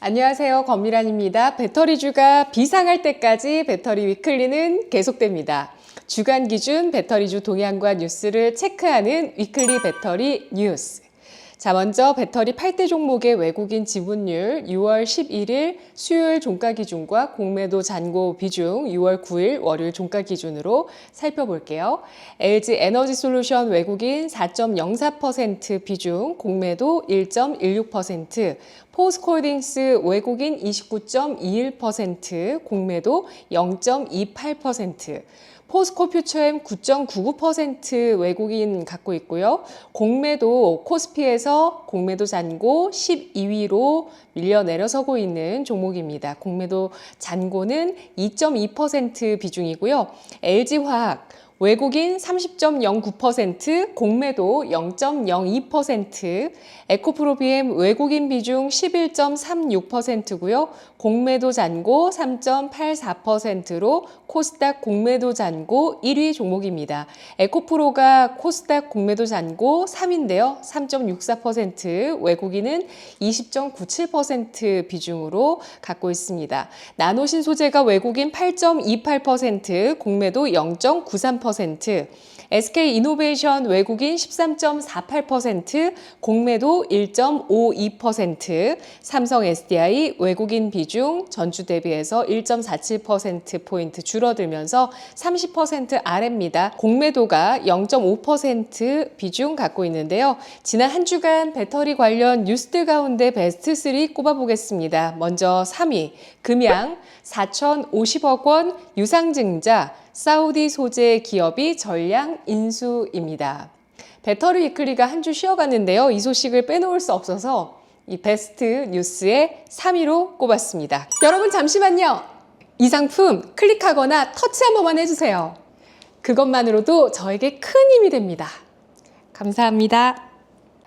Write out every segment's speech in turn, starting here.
안녕하세요. 권미란입니다. 배터리주가 비상할 때까지 배터리 위클리는 계속됩니다. 주간 기준 배터리주 동향과 뉴스를 체크하는 위클리 배터리 뉴스. 자, 먼저 배터리 8대 종목의 외국인 지분율 6월 11일 수요일 종가 기준과 공매도 잔고 비중 6월 9일 월요일 종가 기준으로 살펴볼게요. LG 에너지 솔루션 외국인 4.04% 비중, 공매도 1.16%, 포스코홀딩스 외국인 29.21%, 공매도 0.28%, 포스코 퓨처엠 9.99% 외국인 갖고 있고요. 공매도 코스피에서 공매도 잔고 12위로 밀려 내려서고 있는 종목입니다. 공매도 잔고는 2.2% 비중이고요. LG화학 외국인 30.09%, 공매도 0.02%, 에코프로비엠 외국인 비중 11.36%고요. 공매도 잔고 3.84%로 코스닥 공매도 잔고 1위 종목입니다. 에코프로가 코스닥 공매도 잔고 3위인데요. 3.64%, 외국인은 20.97% 비중으로 갖고 있습니다. 나노신소재가 외국인 8.28%, 공매도 0.93%, SK이노베이션 외국인 13.48%, 공매도 1.52%, 삼성 SDI 외국인 비중 전주 대비해서 1.47%포인트 줄어들면서 30% 아래입니다. 공매도가 0.5% 비중 갖고 있는데요. 지난 한 주간 배터리 관련 뉴스들 가운데 베스트 3 꼽아보겠습니다. 먼저 3위, 금양 4,050억 원 유상증자, 사우디 소재 기업이 전량 인수입니다. 배터리 위클리가 한 주 쉬어갔는데요. 이 소식을 빼놓을 수 없어서 이 베스트 뉴스의 3위로 꼽았습니다. 여러분 잠시만요. 이 상품 클릭하거나 터치 한 번만 해주세요. 그것만으로도 저에게 큰 힘이 됩니다. 감사합니다.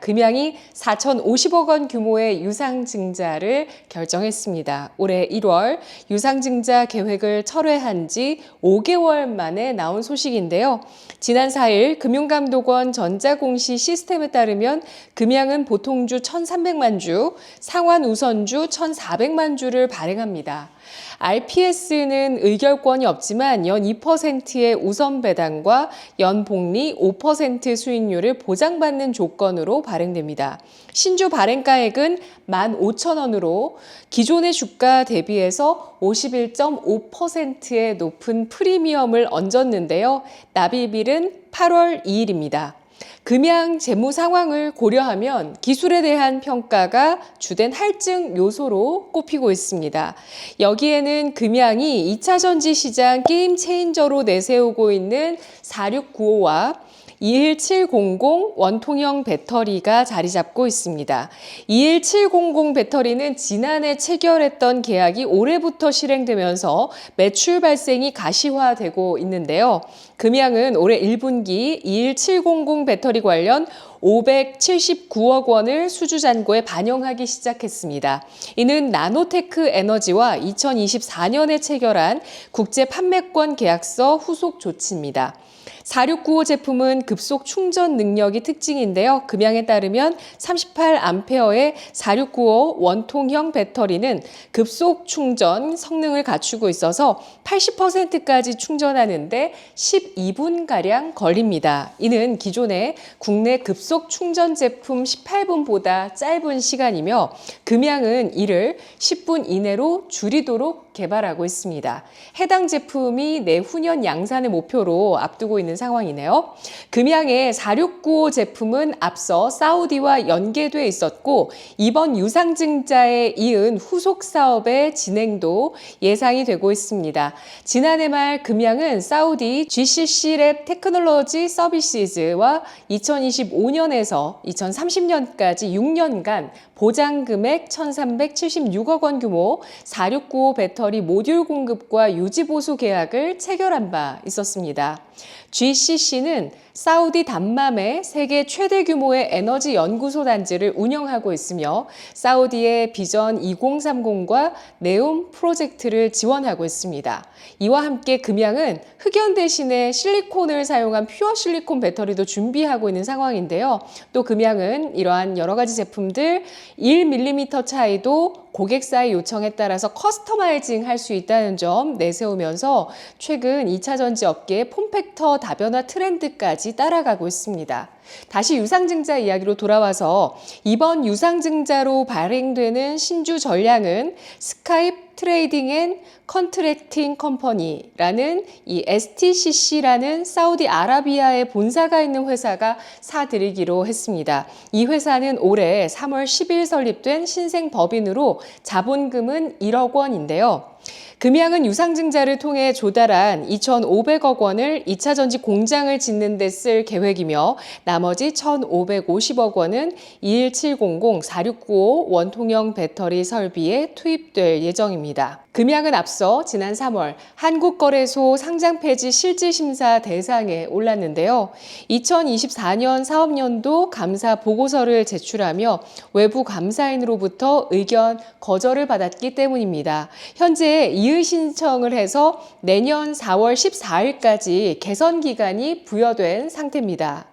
금양이 4,050억 원 규모의 유상증자를 결정했습니다. 올해 1월 유상증자 계획을 철회한 지 5개월 만에 나온 소식인데요. 지난 4일 금융감독원 전자공시 시스템에 따르면 금양은 보통주 1,300만 주, 상환우선주 1,400만 주를 발행합니다. RPS는 의결권이 없지만 연 2%의 우선 배당과 연 복리 5% 수익률을 보장받는 조건으로 발행됩니다. 신주 발행가액은 15,000원으로 기존의 주가 대비해서 51.5%의 높은 프리미엄을 얹었는데요. 납입일은 8월 2일입니다. 금양 재무 상황을 고려하면 기술에 대한 평가가 주된 할증 요소로 꼽히고 있습니다. 여기에는 금양이 2차 전지 시장 게임 체인저로 내세우고 있는 4695와 21700 원통형 배터리가 자리 잡고 있습니다. 21700 배터리는 지난해 체결했던 계약이 올해부터 실행되면서 매출 발생이 가시화되고 있는데요. 금양은 올해 1분기 21700 배터리 관련 579억 원을 수주잔고에 반영하기 시작했습니다. 이는 나노테크 에너지와 2024년에 체결한 국제 판매권 계약서 후속 조치입니다. 4695 제품은 급속 충전 능력이 특징인데요. 금양에 따르면 38A의 4695 원통형 배터리는 급속 충전 성능을 갖추고 있어서 80%까지 충전하는데 12분가량 걸립니다. 이는 기존의 국내 급속 충전 제품 18분보다 짧은 시간이며 금양은 이를 10분 이내로 줄이도록 개발하고 있습니다. 해당 제품이 내후년 양산을 목표로 앞두고 있는 상황이네요. 금양의 4695 제품은 앞서 사우디와 연계돼 있었고 이번 유상증자에 이은 후속 사업의 진행도 예상이 되고 있습니다. 지난해 말 금양은 사우디 GCC 랩 테크놀로지 서비스와 2025년에서 2030년까지 6년간 보장 금액 1,376억 원 규모 4695 배터리 모듈 공급과 유지 보수 계약을 체결한 바 있었습니다. GCC는 사우디 담맘에 세계 최대 규모의 에너지 연구소 단지를 운영하고 있으며 사우디의 비전 2030과 네옴 프로젝트를 지원하고 있습니다. 이와 함께 금양은 흑연 대신에 실리콘을 사용한 퓨어 실리콘 배터리도 준비하고 있는 상황인데요. 또 금양은 이러한 여러 가지 제품들 1mm 차이도 고객사의 요청에 따라서 커스터마이징 할 수 있다는 점 내세우면서 최근 2차 전지 업계의 폼팩터 다변화 트렌드까지 따라가고 있습니다. 다시 유상증자 이야기로 돌아와서 이번 유상증자로 발행되는 신주 전량은 스카이프 트레이딩 앤 컨트랙팅 컴퍼니라는 이 STCC라는 사우디아라비아에 본사가 있는 회사가 사들이기로 했습니다. 이 회사는 올해 3월 10일 설립된 신생 법인으로 자본금은 1억 원인데요. 금양은 유상증자를 통해 조달한 2,500억 원을 2차 전지 공장을 짓는 데 쓸 계획이며 나머지 1,550억 원은 21700-4695 원통형 배터리 설비에 투입될 예정입니다. 금양은 앞서 지난 3월 한국거래소 상장 폐지 실질심사 대상에 올랐는데요. 2024년 사업연도 감사 보고서를 제출하며 외부 감사인으로부터 의견 거절을 받았기 때문입니다. 현재 이의 신청을 해서 내년 4월 14일까지 개선 기간이 부여된 상태입니다.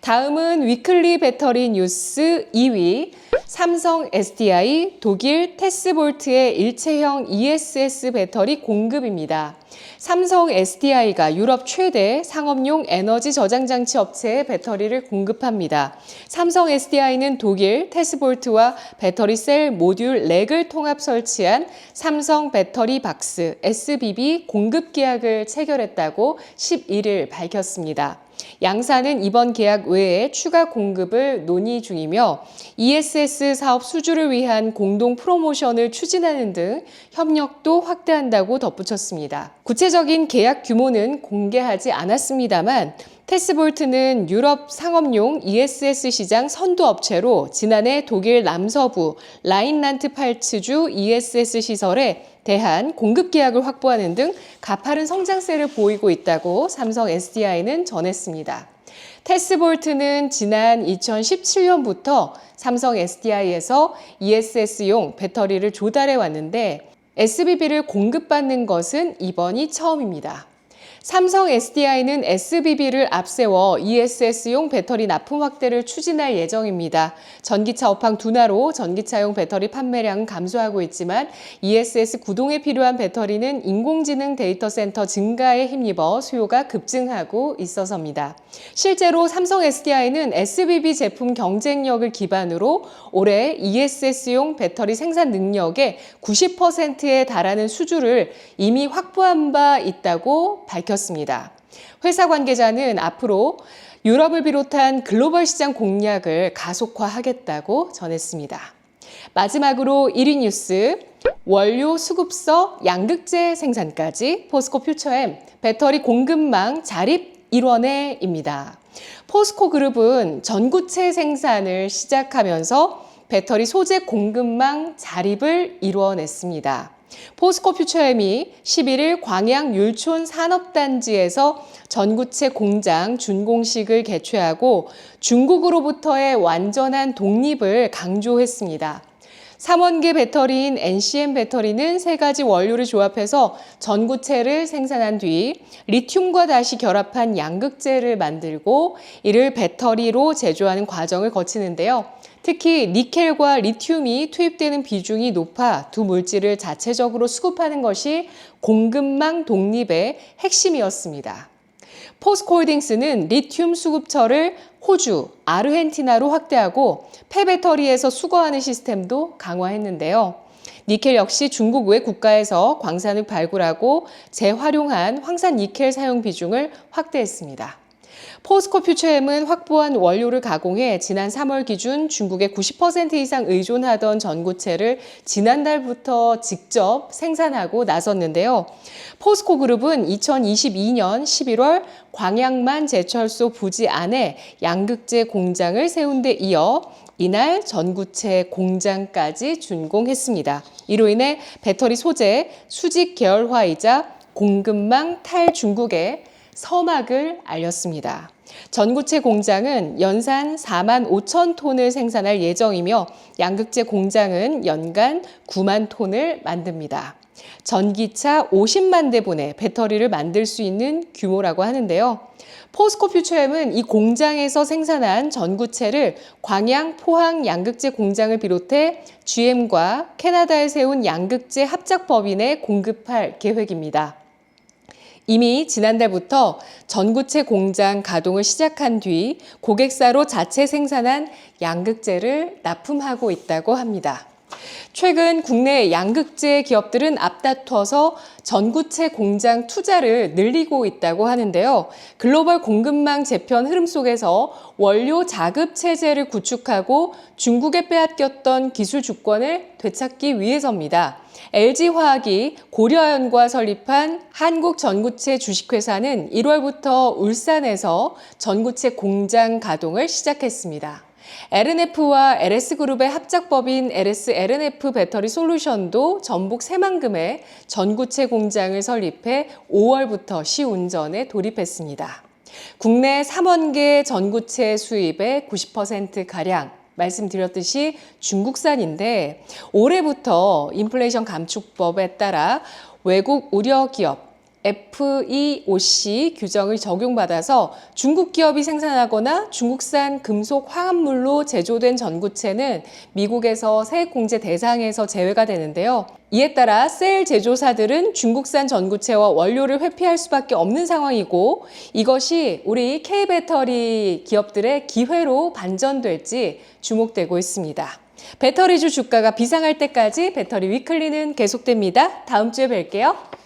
다음은 위클리 배터리 뉴스 2위, 삼성 SDI, 독일 테스볼트의 일체형 ESS 배터리 공급입니다. 삼성 SDI가 유럽 최대 상업용 에너지 저장 장치 업체에 배터리를 공급합니다. 삼성 SDI는 독일 테스볼트와 배터리 셀 모듈 렉을 통합 설치한 삼성 배터리 박스 SBB 공급 계약을 체결했다고 11일 밝혔습니다. 양사는 이번 계약 외에 추가 공급을 논의 중이며 ESS 사업 수주를 위한 공동 프로모션을 추진하는 등 협력도 확대한다고 덧붙였습니다. 구체적인 계약 규모는 공개하지 않았습니다만 테스볼트는 유럽 상업용 ESS 시장 선도 업체로 지난해 독일 남서부 라인란트-팔츠주 ESS 시설에 대한 공급 계약을 확보하는 등 가파른 성장세를 보이고 있다고 삼성 SDI는 전했습니다. 테스볼트는 지난 2017년부터 삼성 SDI에서 ESS용 배터리를 조달해 왔는데 SBB를 공급받는 것은 이번이 처음입니다. 삼성 SDI는 SBB를 앞세워 ESS용 배터리 납품 확대를 추진할 예정입니다. 전기차 업황 둔화로 전기차용 배터리 판매량은 감소하고 있지만 ESS 구동에 필요한 배터리는 인공지능 데이터 센터 증가에 힘입어 수요가 급증하고 있어서입니다. 실제로 삼성 SDI는 SBB 제품 경쟁력을 기반으로 올해 ESS용 배터리 생산 능력의 90%에 달하는 수주를 이미 확보한 바 있다고 밝혔습니다. 회사 관계자는 앞으로 유럽을 비롯한 글로벌 시장 공략을 가속화하겠다고 전했습니다. 마지막으로 1위 뉴스, 원료 수급서 양극재 생산까지 포스코 퓨처엠 배터리 공급망 자립 일원회입니다. 포스코 그룹은 전구체 생산을 시작하면서 배터리 소재 공급망 자립을 이루어냈습니다. 포스코 퓨처엠이 11일 광양 율촌 산업단지에서 전구체 공장 준공식을 개최하고 중국으로부터의 완전한 독립을 강조했습니다. 3원계 배터리인 NCM 배터리는 세 가지 원료를 조합해서 전구체를 생산한 뒤 리튬과 다시 결합한 양극재를 만들고 이를 배터리로 제조하는 과정을 거치는데요. 특히 니켈과 리튬이 투입되는 비중이 높아 두 물질을 자체적으로 수급하는 것이 공급망 독립의 핵심이었습니다. 포스코홀딩스는 리튬 수급처를 호주, 아르헨티나로 확대하고 폐배터리에서 수거하는 시스템도 강화했는데요. 니켈 역시 중국 외 국가에서 광산을 발굴하고 재활용한 황산 니켈 사용 비중을 확대했습니다. 포스코 퓨처엠은 확보한 원료를 가공해 지난 3월 기준 중국에 90% 이상 의존하던 전구체를 지난달부터 직접 생산하고 나섰는데요. 포스코 그룹은 2022년 11월 광양만 제철소 부지 안에 양극재 공장을 세운 데 이어 이날 전구체 공장까지 준공했습니다. 이로 인해 배터리 소재 수직 계열화이자 공급망 탈중국에 서막을 알렸습니다. 전구체 공장은 연산 4만 5천 톤을 생산할 예정이며 양극재 공장은 연간 9만 톤을 만듭니다. 전기차 50만 대분의 배터리를 만들 수 있는 규모라고 하는데요. 포스코 퓨처엠은 이 공장에서 생산한 전구체를 광양, 포항 양극재 공장을 비롯해 GM과 캐나다에 세운 양극재 합작법인에 공급할 계획입니다. 이미 지난달부터 전구체 공장 가동을 시작한 뒤 고객사로 자체 생산한 양극재를 납품하고 있다고 합니다. 최근 국내 양극재 기업들은 앞다퉈서 전구체 공장 투자를 늘리고 있다고 하는데요. 글로벌 공급망 재편 흐름 속에서 원료 자급 체제를 구축하고 중국에 빼앗겼던 기술 주권을 되찾기 위해서입니다. LG화학이 고려아연과 설립한 한국전구체 주식회사는 1월부터 울산에서 전구체 공장 가동을 시작했습니다. LNF와 LS그룹의 합작법인 LS LNF 배터리 솔루션도 전북 새만금에 전구체 공장을 설립해 5월부터 시운전에 돌입했습니다. 국내 3원계 전구체 수입의 90%가량 말씀드렸듯이 중국산인데 올해부터 인플레이션 감축법에 따라 외국 우려 기업 FEOC 규정을 적용받아서 중국 기업이 생산하거나 중국산 금속 화합물로 제조된 전구체는 미국에서 세액공제 대상에서 제외가 되는데요. 이에 따라 셀 제조사들은 중국산 전구체와 원료를 회피할 수밖에 없는 상황이고 이것이 우리 K배터리 기업들의 기회로 반전될지 주목되고 있습니다. 배터리주 주가가 비상할 때까지 배터리 위클리는 계속됩니다. 다음 주에 뵐게요.